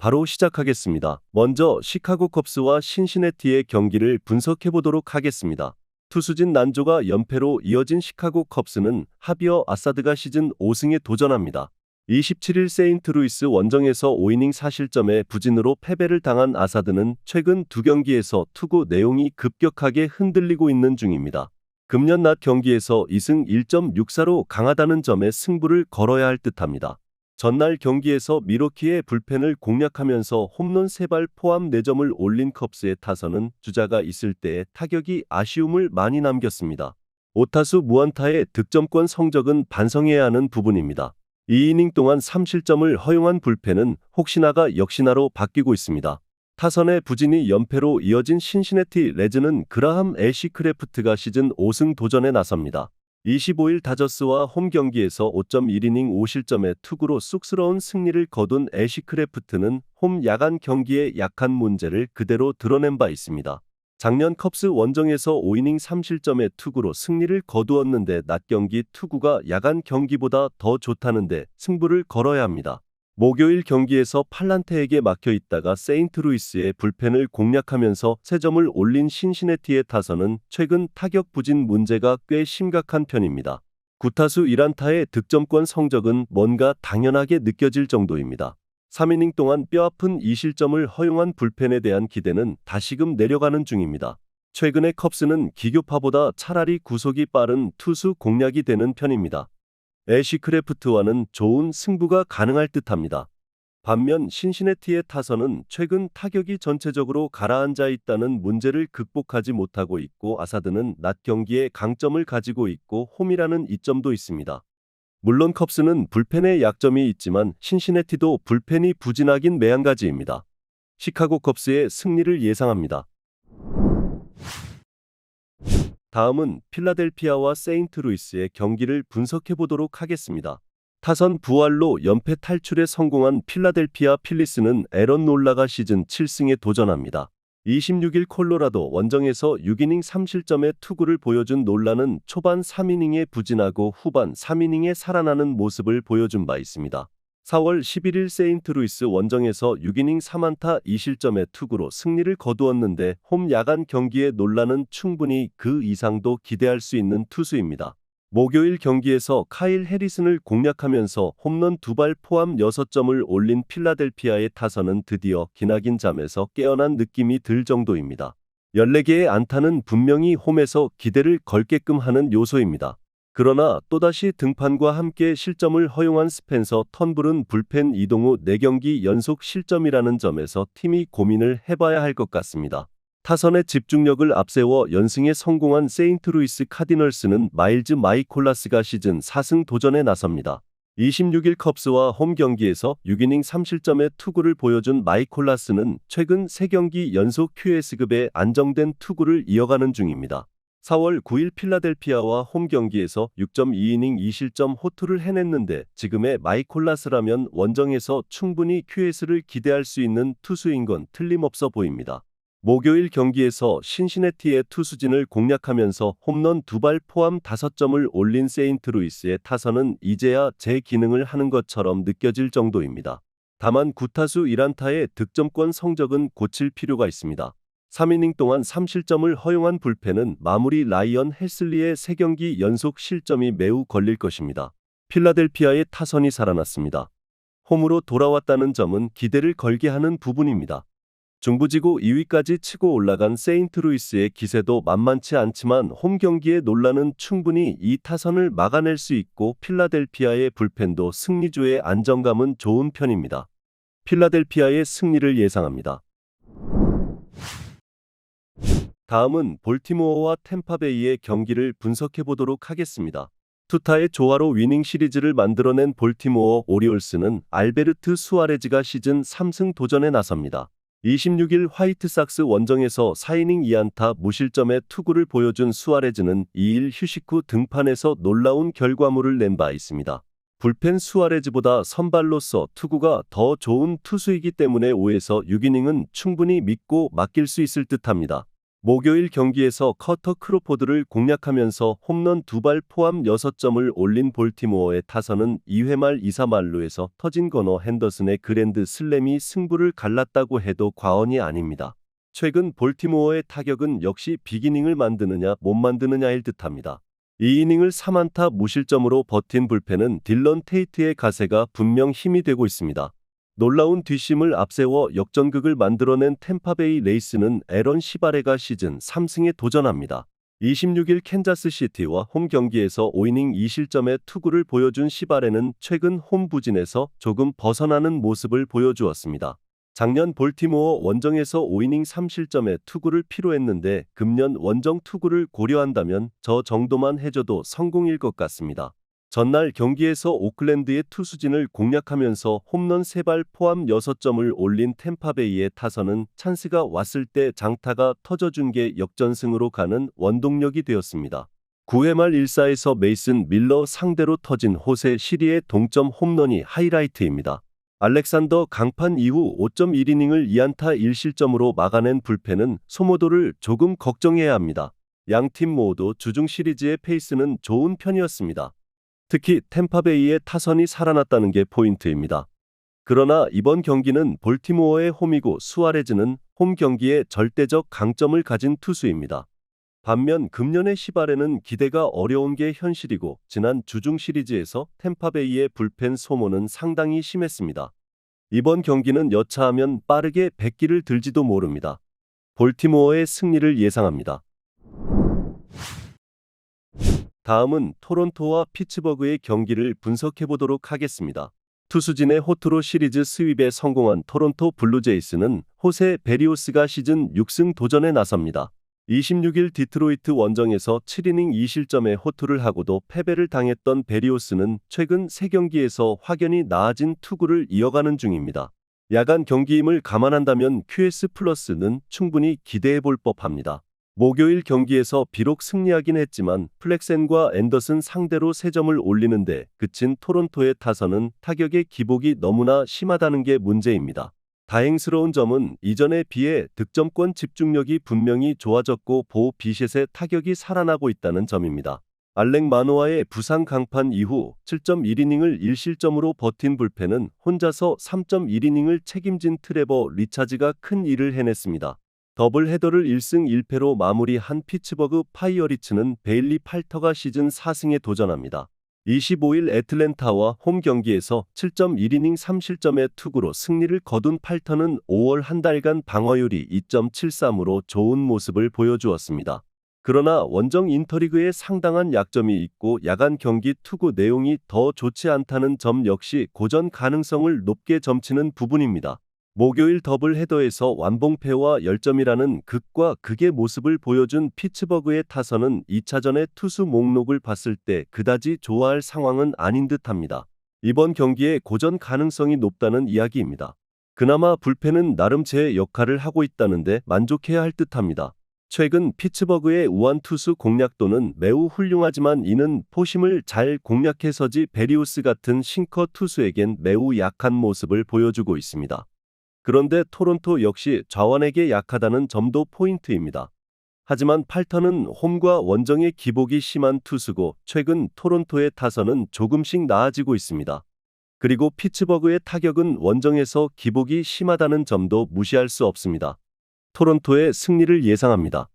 바로 시작하겠습니다. 먼저 시카고 컵스와 신시내티의 경기를 분석해 보도록 하겠습니다. 투수진 난조가 연패로 이어진 시카고 컵스는 하비어 아사드가 시즌 5승에 도전합니다. 27일 세인트루이스 원정에서 5이닝 4실점의 부진으로 패배를 당한 아사드는 최근 두 경기에서 투구 내용이 급격하게 흔들리고 있는 중입니다. 금년 낮 경기에서 2승 1.64로 강하다는 점에 승부를 걸어야 할 듯합니다. 전날 경기에서 미러키의 불펜을 공략하면서 홈런 3발 포함 4점을 올린 컵스의 타선은 주자가 있을 때의 타격이 아쉬움을 많이 남겼습니다. 5타수 무안타의 득점권 성적은 반성해야 하는 부분입니다. 2이닝 동안 3실점을 허용한 불펜은 혹시나가 역시나로 바뀌고 있습니다. 타선의 부진이 연패로 이어진 신시내티 레즈는 그라함 애쉬크래프트가 시즌 5승 도전에 나섭니다. 25일 다저스와 홈 경기에서 5.1이닝 5실점의 투구로 쑥스러운 승리를 거둔 애쉬크래프트는 홈 야간 경기의 약한 문제를 그대로 드러낸 바 있습니다. 작년 컵스 원정에서 5이닝 3실점의 투구로 승리를 거두었는데 낮 경기 투구가 야간 경기보다 더 좋다는데 승부를 걸어야 합니다. 목요일 경기에서 팔란테에게 막혀 있다가 세인트루이스의 불펜을 공략하면서 3점을 올린 신시내티의 타선은 최근 타격 부진 문제가 꽤 심각한 편입니다. 9타수 1안타의 득점권 성적은 뭔가 당연하게 느껴질 정도입니다. 3이닝 동안 뼈아픈 2실점을 허용한 불펜에 대한 기대는 다시금 내려가는 중입니다. 최근의 컵스는 기교파보다 차라리 구속이 빠른 투수 공략이 되는 편입니다. 애쉬크래프트와는 좋은 승부가 가능할 듯합니다. 반면 신시내티의 타선은 최근 타격이 전체적으로 가라앉아 있다는 문제를 극복하지 못하고 있고 아사드는 낮 경기에 강점을 가지고 있고 홈이라는 이점도 있습니다. 물론 컵스는 불펜에 약점이 있지만 신시내티도 불펜이 부진하긴 매한가지입니다. 시카고 컵스의 승리를 예상합니다. 다음은 필라델피아와 세인트루이스의 경기를 분석해 보도록 하겠습니다. 타선 부활로 연패 탈출에 성공한 필라델피아 필리스는 에런 놀라가 시즌 7승에 도전합니다. 26일 콜로라도 원정에서 6이닝 3실점의 투구를 보여준 놀라는 초반 3이닝에 부진하고 후반 3이닝에 살아나는 모습을 보여준 바 있습니다. 4월 11일 세인트루이스 원정에서 6이닝 3안타 2실점의 투구로 승리를 거두었는데 홈 야간 경기의 놀라는 충분히 그 이상도 기대할 수 있는 투수입니다. 목요일 경기에서 카일 해리슨을 공략하면서 홈런 2발 포함 6점을 올린 필라델피아의 타선은 드디어 기나긴 잠에서 깨어난 느낌이 들 정도입니다. 14개의 안타는 분명히 홈에서 기대를 걸게끔 하는 요소입니다. 그러나 또다시 등판과 함께 실점을 허용한 스펜서 턴블은 불펜 이동 후 4경기 연속 실점이라는 점에서 팀이 고민을 해봐야 할 것 같습니다. 타선의 집중력을 앞세워 연승에 성공한 세인트루이스 카디널스는 마일즈 마이콜라스가 시즌 4승 도전에 나섭니다. 26일 컵스와 홈 경기에서 6이닝 3실점의 투구를 보여준 마이콜라스는 최근 3경기 연속 QS급의 안정된 투구를 이어가는 중입니다. 4월 9일 필라델피아와 홈 경기에서 6.2이닝 2실점 호투를 해냈는데 지금의 마이콜라스라면 원정에서 충분히 QS를 기대할 수 있는 투수인 건 틀림없어 보입니다. 목요일 경기에서 신시내티의 투수진을 공략하면서 홈런 2발 포함 5점을 올린 세인트루이스의 타선은 이제야 제 기능을 하는 것처럼 느껴질 정도입니다. 다만 9타수 1안타의 득점권 성적은 고칠 필요가 있습니다. 3이닝 동안 3실점을 허용한 불펜은 마무리 라이언 헬슬리의 3경기 연속 실점이 매우 걸릴 것입니다. 필라델피아의 타선이 살아났습니다. 홈으로 돌아왔다는 점은 기대를 걸게 하는 부분입니다. 중부지구 2위까지 치고 올라간 세인트루이스의 기세도 만만치 않지만 홈 경기의 논란은 충분히 이 타선을 막아낼 수 있고 필라델피아의 불펜도 승리주의 안정감은 좋은 편입니다. 필라델피아의 승리를 예상합니다. 다음은 볼티모어와 템파베이의 경기를 분석해 보도록 하겠습니다. 투타의 조화로 위닝 시리즈를 만들어낸 볼티모어 오리올스는 알베르트 수아레즈가 시즌 3승 도전에 나섭니다. 26일 화이트삭스 원정에서 4이닝 2안타 무실점의 투구를 보여준 수아레즈는 2일 휴식 후 등판에서 놀라운 결과물을 낸 바 있습니다. 불펜 수아레즈보다 선발로서 투구가 더 좋은 투수이기 때문에 5에서 6이닝은 충분히 믿고 맡길 수 있을 듯합니다. 목요일 경기에서 커터 크로포드를 공략하면서 홈런 2발 포함 6점을 올린 볼티모어의 타선은 2회 말 2사 만루에서 터진 거너 핸더슨의 그랜드 슬램이 승부를 갈랐다고 해도 과언이 아닙니다. 최근 볼티모어의 타격은 역시 비기닝을 만드느냐 못 만드느냐일 듯합니다. 2이닝을 3안타 무실점으로 버틴 불펜은 딜런 테이트의 가세가 분명 힘이 되고 있습니다. 놀라운 뒷심을 앞세워 역전극을 만들어낸 템파베이 레이스는 에런 시바레가 시즌 3승에 도전합니다. 26일 캔자스시티와 홈 경기에서 5이닝 2실점의 투구를 보여준 시바레는 최근 홈 부진에서 조금 벗어나는 모습을 보여주었습니다. 작년 볼티모어 원정에서 5이닝 3실점의 투구를 필요했는데 금년 원정 투구를 고려한다면 저 정도만 해줘도 성공일 것 같습니다. 전날 경기에서 오클랜드의 투수진을 공략하면서 홈런 3발 포함 6점을 올린 템파베이의 타선은 찬스가 왔을 때 장타가 터져준 게 역전승으로 가는 원동력이 되었습니다. 9회 말 1사에서 메이슨 밀러 상대로 터진 호세 시리의 동점 홈런이 하이라이트입니다. 알렉산더 강판 이후 5.1이닝을 2안타 1실점으로 막아낸 불펜은 소모도를 조금 걱정해야 합니다. 양팀 모두 주중 시리즈의 페이스는 좋은 편이었습니다. 특히 템파베이의 타선이 살아났다는 게 포인트입니다. 그러나 이번 경기는 볼티모어의 홈이고 수아레즈는 홈 경기에 절대적 강점을 가진 투수입니다. 반면 금년의 시바레는 기대가 어려운 게 현실이고 지난 주중 시리즈에서 템파베이의 불펜 소모는 상당히 심했습니다. 이번 경기는 여차하면 빠르게 100기를 들지도 모릅니다. 볼티모어의 승리를 예상합니다. 다음은 토론토와 피츠버그의 경기를 분석해보도록 하겠습니다. 투수진의 호투로 시리즈 스윕에 성공한 토론토 블루제이스는 호세 베리오스가 시즌 6승 도전에 나섭니다. 26일 디트로이트 원정에서 7이닝 2실점의 호투를 하고도 패배를 당했던 베리오스는 최근 3경기에서 확연히 나아진 투구를 이어가는 중입니다. 야간 경기임을 감안한다면 QS+는 충분히 기대해볼 법합니다. 목요일 경기에서 비록 승리하긴 했지만 플렉센과 앤더슨 상대로 3점을 올리는데 그친 토론토의 타선은 타격의 기복이 너무나 심하다는 게 문제입니다. 다행스러운 점은 이전에 비해 득점권 집중력이 분명히 좋아졌고 보 비셋의 타격이 살아나고 있다는 점입니다. 알렉 마노아의 부상 강판 이후 7.1이닝을 1실점으로 버틴 불펜은 혼자서 3.1이닝을 책임진 트레버 리차즈가 큰 일을 해냈습니다. 더블 헤더를 1승 1패로 마무리한 피츠버그 파이어리츠는 베일리 팔터가 시즌 4승에 도전합니다. 25일 애틀랜타와 홈 경기에서 7.1이닝 3실점의 투구로 승리를 거둔 팔터는 5월 한 달간 방어율이 2.73으로 좋은 모습을 보여주었습니다. 그러나 원정 인터리그에 상당한 약점이 있고 야간 경기 투구 내용이 더 좋지 않다는 점 역시 고전 가능성을 높게 점치는 부분입니다. 목요일 더블 헤더에서 완봉패와 10점이라는 극과 극의 모습을 보여준 피츠버그의 타선은 2차전의 투수 목록을 봤을 때 그다지 좋아할 상황은 아닌 듯합니다. 이번 경기에 고전 가능성이 높다는 이야기입니다. 그나마 불펜은 나름 제 역할을 하고 있다는데 만족해야 할 듯합니다. 최근 피츠버그의 우완 투수 공략도는 매우 훌륭하지만 이는 포심을 잘 공략해서지 베리우스 같은 싱커 투수에겐 매우 약한 모습을 보여주고 있습니다. 그런데 토론토 역시 좌완에게 약하다는 점도 포인트입니다. 하지만 팔터는 홈과 원정의 기복이 심한 투수고 최근 토론토의 타선은 조금씩 나아지고 있습니다. 그리고 피츠버그의 타격은 원정에서 기복이 심하다는 점도 무시할 수 없습니다. 토론토의 승리를 예상합니다.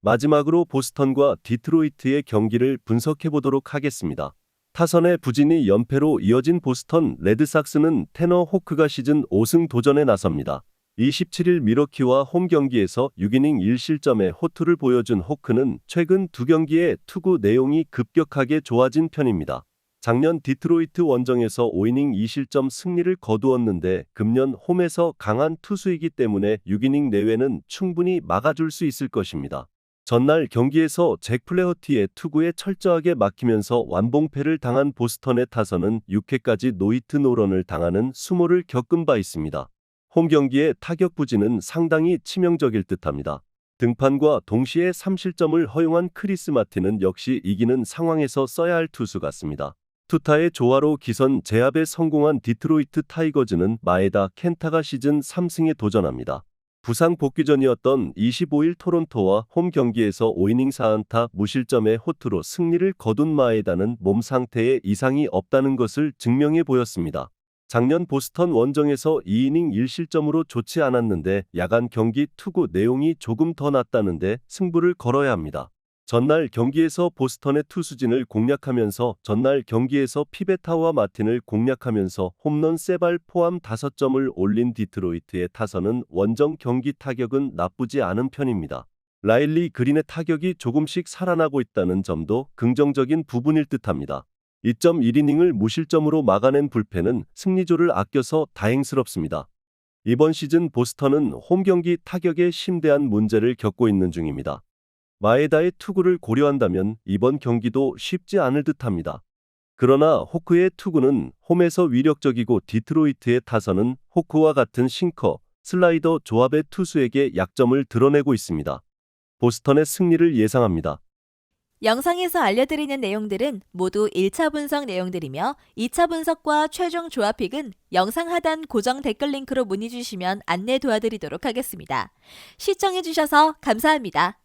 마지막으로 보스턴과 디트로이트의 경기를 분석해보도록 하겠습니다. 타선의 부진이 연패로 이어진 보스턴 레드삭스는 테너 호크가 시즌 5승 도전에 나섭니다. 27일 미러키와 홈 경기에서 6이닝 1실점의 호투를 보여준 호크는 최근 2경기의 투구 내용이 급격하게 좋아진 편입니다. 작년 디트로이트 원정에서 5이닝 2실점 승리를 거두었는데 금년 홈에서 강한 투수이기 때문에 6이닝 내외는 충분히 막아줄 수 있을 것입니다. 전날 경기에서 잭 플레허티의 투구에 철저하게 막히면서 완봉패를 당한 보스턴의 타선은 6회까지 노히트 노런을 당하는 수모를 겪은 바 있습니다. 홈 경기의 타격 부진은 상당히 치명적일 듯합니다. 등판과 동시에 3실점을 허용한 크리스 마틴은 역시 이기는 상황에서 써야 할 투수 같습니다. 투타의 조화로 기선 제압에 성공한 디트로이트 타이거즈는 마에다 켄타가 시즌 3승에 도전합니다. 부상 복귀 전이었던 25일 토론토와 홈 경기에서 5이닝 4안타 무실점의 호투로 승리를 거둔 마에다는 몸 상태에 이상이 없다는 것을 증명해 보였습니다. 작년 보스턴 원정에서 2이닝 1실점으로 좋지 않았는데 야간 경기 투구 내용이 조금 더 낫다는데 승부를 걸어야 합니다. 전날 경기에서 보스턴의 투수진을 공략하면서 전날 경기에서 피베타와 마틴을 공략하면서 홈런 3발 포함 5점을 올린 디트로이트의 타선은 원정 경기 타격은 나쁘지 않은 편입니다. 라일리 그린의 타격이 조금씩 살아나고 있다는 점도 긍정적인 부분일 듯합니다. 2.1이닝을 무실점으로 막아낸 불펜은 승리조를 아껴서 다행스럽습니다. 이번 시즌 보스턴은 홈 경기 타격에 심대한 문제를 겪고 있는 중입니다. 마에다의 투구를 고려한다면 이번 경기도 쉽지 않을 듯합니다. 그러나 호크의 투구는 홈에서 위력적이고 디트로이트의 타선은 호크와 같은 싱커, 슬라이더 조합의 투수에게 약점을 드러내고 있습니다. 보스턴의 승리를 예상합니다. 영상에서 알려드리는 내용들은 모두 1차 분석 내용들이며 2차 분석과 최종 조합픽은 영상 하단 고정 댓글 링크로 문의 주시면 안내 도와드리도록 하겠습니다. 시청해주셔서 감사합니다.